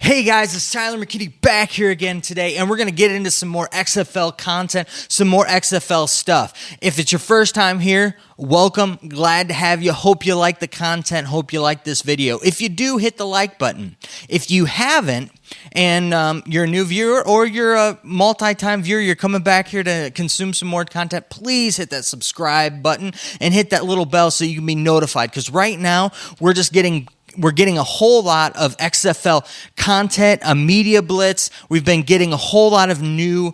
Hey guys, it's Tyler McKinney back here again today, and we're going to get into some more XFL content, some more XFL stuff. If it's your first time here, welcome. Glad to have you. Hope you like the content. Hope you like this video. If you do, hit the like button. If you haven't, and you're a new viewer or you're a multi-time viewer, you're coming back here to consume some more content, please hit that subscribe button and hit that little bell so you can be notified, because right now we're getting a whole lot of XFL content, a media blitz. We've been getting a whole lot of new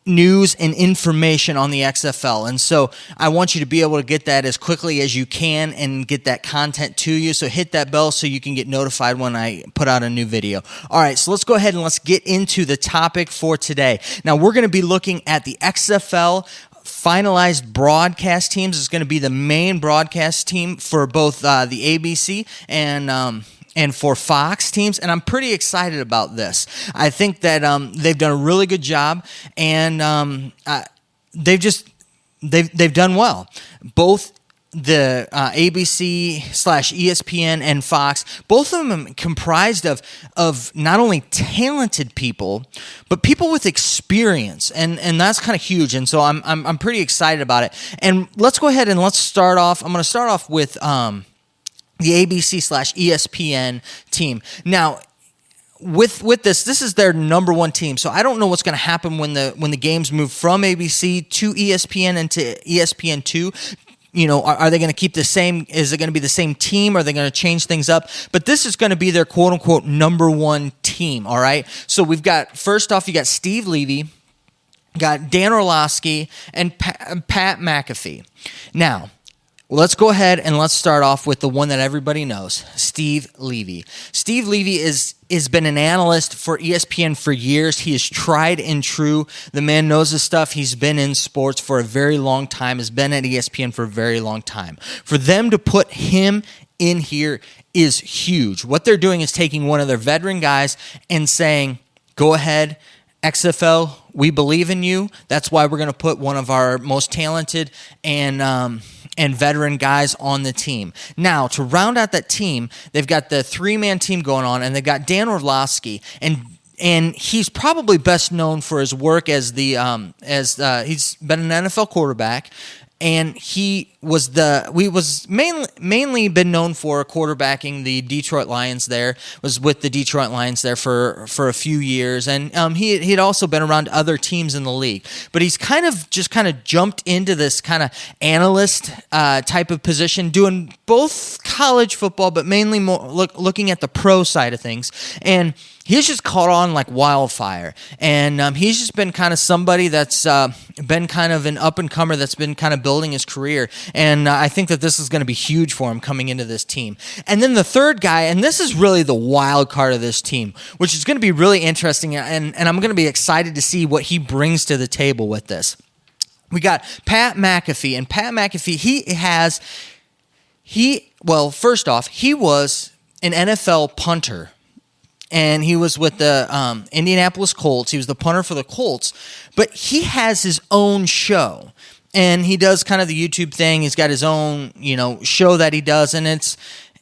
news and information on the XFL. And so I want you to be able to get that as quickly as you can and get that content to you. So hit that bell so you can get notified when I put out a new video. All right, so let's go ahead and let's get into the topic for today. Now, we're going to be looking at the XFL finalized broadcast teams. Is going to be the main broadcast team for both the ABC and for Fox teams, and I'm pretty excited about this. I think that they've done a really good job, and they've done well. Both the ABC/ESPN and Fox, both of them comprised of not only talented people, but people with experience, and that's kind of huge. And so I'm pretty excited about it. And let's go ahead and let's start off. I'm going to start off with the ABC/ESPN team. Now, with this is their number one team. So I don't know what's going to happen when the games move from ABC to ESPN and to ESPN2. You know, are they going to keep the same? Is it going to be the same team? Are they going to change things up? But this is going to be their quote-unquote number one team, all right? So we've got, first off, you got Steve Levy, got Dan Orlovsky, and Pat McAfee. Now, let's go ahead and let's start off with the one that everybody knows, Steve Levy. Steve Levy has been an analyst for ESPN for years. He is tried and true. The man knows his stuff. He's been in sports for a very long time, has been at ESPN for a very long time. For them to put him in here is huge. What they're doing is taking one of their veteran guys and saying, go ahead, XFL, we believe in you. That's why we're going to put one of our most talented and veteran guys on the team. Now, to round out that team, they've got the three-man team going on, and they've got Dan Orlovsky, and he's probably best known for his work as he's been an NFL quarterback. And he was mainly been known for quarterbacking the Detroit Lions. Was with the Detroit Lions there for a few years, and he had also been around other teams in the league. But he's kind of jumped into this kind of analyst type of position, doing both college football, but mainly more looking at the pro side of things. And he's just caught on like wildfire, and he's just been kind of somebody that's been kind of an up-and-comer that's been kind of building his career, and I think that this is going to be huge for him coming into this team. And then the third guy, and this is really the wild card of this team, which is going to be really interesting, and I'm going to be excited to see what he brings to the table with this. We got Pat McAfee, and Pat McAfee, first off, he was an NFL punter. And he was with the Indianapolis Colts. He was the punter for the Colts. But he has his own show. And he does kind of the YouTube thing. He's got his own, show that he does. And it's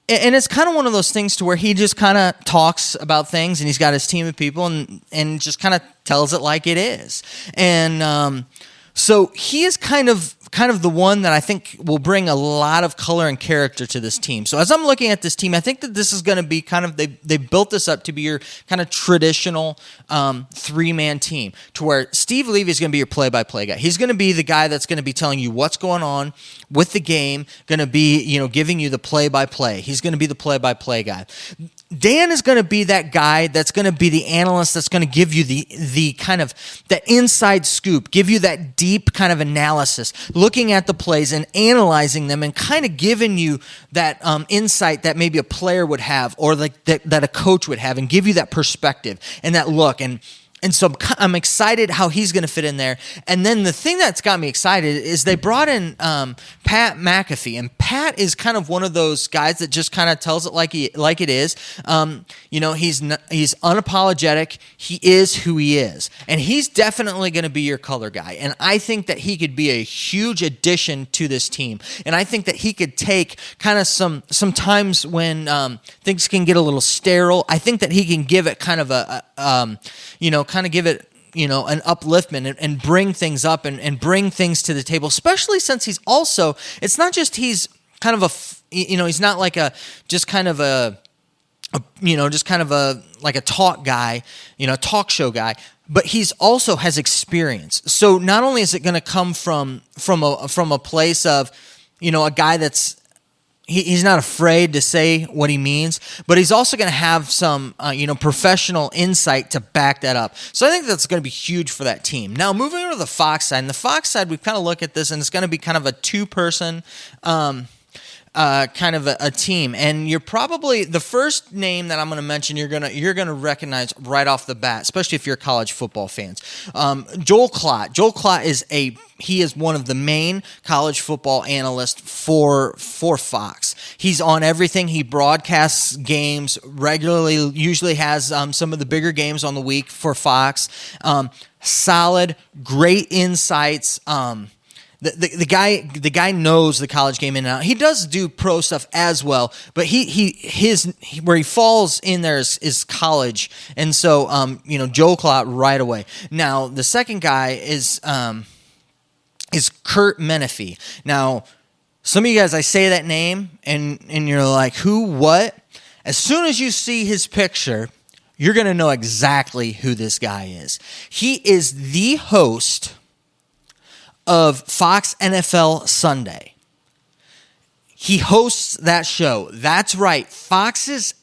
kind of one of those things to where he just kind of talks about things. And he's got his team of people and just kind of tells it like it is. And so he is kind of the one that I think will bring a lot of color and character to this team. So as I'm looking at this team, I think that this is going to be kind of, they built this up to be your kind of traditional three-man team, to where Steve Levy is going to be your play-by-play guy. He's going to be the guy that's going to be telling you what's going on with the game, going to be, giving you the play-by-play. He's going to be the play-by-play guy. Dan is going to be that guy that's going to be the analyst that's going to give you the kind of that inside scoop, give you that deep kind of analysis, looking at the plays and analyzing them and kind of giving you that insight that maybe a player would have or like that a coach would have, and give you that perspective and that look. And And so I'm excited how he's going to fit in there. And then the thing that's got me excited is they brought in Pat McAfee. And Pat is kind of one of those guys that just kind of tells it like it is. He's unapologetic. He is who he is. And he's definitely going to be your color guy. And I think that he could be a huge addition to this team. And I think that he could take kind of some times when things can get a little sterile. I think that he can give it kind of give it, an upliftment and bring things up and bring things to the table, especially since he's also, it's not just he's kind of he's not like like a talk guy, talk show guy, but he's also has experience. So not only is it going to come from a place of, a guy that's, he's not afraid to say what he means, but he's also going to have some, professional insight to back that up. So I think that's going to be huge for that team. Now, moving over to the Fox side, and the Fox side, we've kind of looked at this, and it's going to be kind of a two-person kind of a team. And you're probably the first name that I'm going to mention. You're gonna recognize right off the bat, especially if you're college football fans. Joel Klatt. Joel Klatt is one of the main college football analysts for Fox. He's on everything. He broadcasts games regularly. Usually has some of the bigger games on the week for Fox. Solid, great insights. The guy knows the college game in and out. He does do pro stuff as well, but where he falls in there is college, and so Joel Klatt right away. Now the second guy is Curt Menefee. Now some of you guys, I say that name and you're like, who, what? As soon as you see his picture, you're gonna know exactly who this guy is. He is the host of Fox NFL Sunday. He hosts that show. That's right. Fox's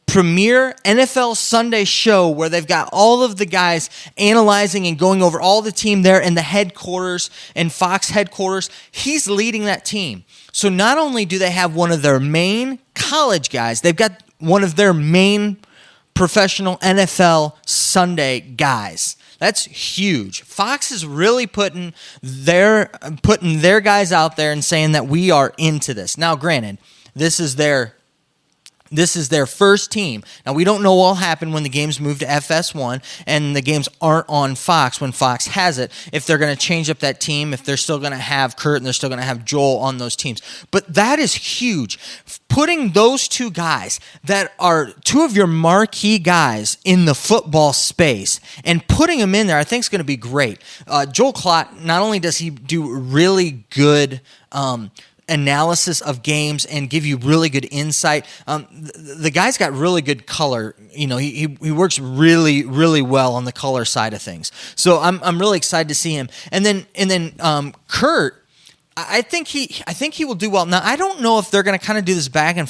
premier NFL Sunday show, where they've got all of the guys analyzing and going over all the team there in the headquarters and Fox headquarters. He's leading that team. So not only do they have one of their main college guys, they've got one of their main professional NFL Sunday guys. That's huge. Fox is really putting their guys out there and saying that we are into this. Now, granted, this is their first team. Now, we don't know what will happen when the games move to FS1 and the games aren't on Fox when Fox has it, if they're going to change up that team, if they're still going to have Curt and they're still going to have Joel on those teams. But that is huge. Putting those two guys that are two of your marquee guys in the football space and putting them in there, I think is going to be great. Joel Klatt, not only does he do really good analysis of games and give you really good insight. The guy's got really good color. He works really, really well on the color side of things. So I'm really excited to see him. And then Curt, I think he will do well. Now, I don't know if they're going to kind of do this back to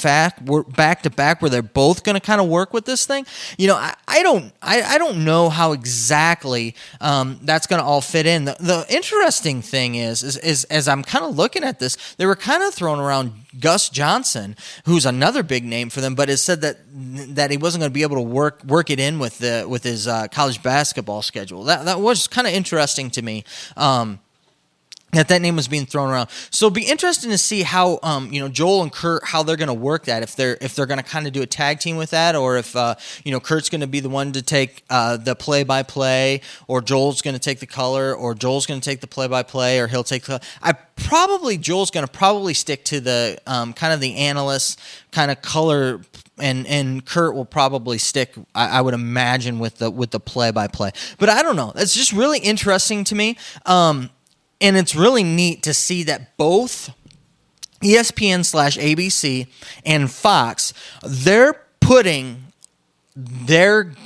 back, where they're both going to kind of work with this thing. I don't know how exactly that's going to all fit in. The interesting thing is as I'm kind of looking at this, they were kind of throwing around Gus Johnson, who's another big name for them, but it said that he wasn't going to be able to work it in with his college basketball schedule. That was kind of interesting to me. That name was being thrown around. So it'll be interesting to see how Joel and Curt, how they're going to work that, if they're going to kind of do a tag team with that, or if Curt's going to be the one to take the play-by-play, or Joel's going to take the color, or Joel's going to take the play-by-play, or he'll take the. Joel's going to probably stick to the kind of the analyst kind of color. And Curt will probably stick, I would imagine, with the play-by-play. But I don't know. It's just really interesting to me. And it's really neat to see that both ESPN/ABC and Fox, they're putting good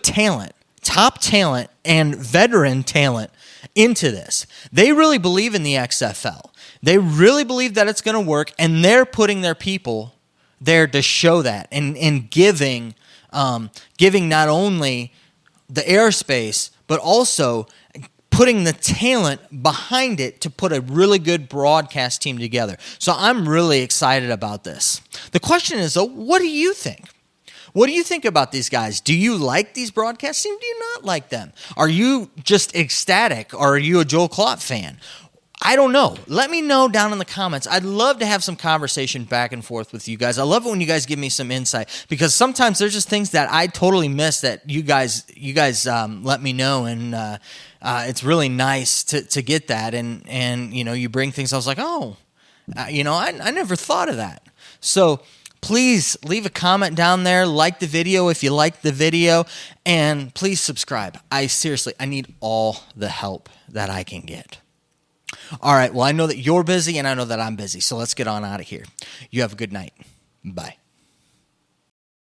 talent, top talent, and veteran talent into this. They really believe in the XFL. They really believe that it's going to work, and they're putting their people there to show that and giving not only the airspace, but also putting the talent behind it to put a really good broadcast team together. So I'm really excited about this. The question is, though, what do you think? What do you think about these guys? Do you like these broadcast teams? Do you not like them? Are you just ecstatic, or are you a Joel Klatt fan? I don't know. Let me know down in the comments. I'd love to have some conversation back and forth with you guys. I love it when you guys give me some insight, because sometimes there's just things that I totally miss that you guys let me know, and it's really nice to get that. And you bring things. I was like, I never thought of that. So please leave a comment down there. Like the video if you like the video, and please subscribe. I need all the help that I can get. All right, well, I know that you're busy, and I know that I'm busy, so let's get on out of here. You have a good night. Bye.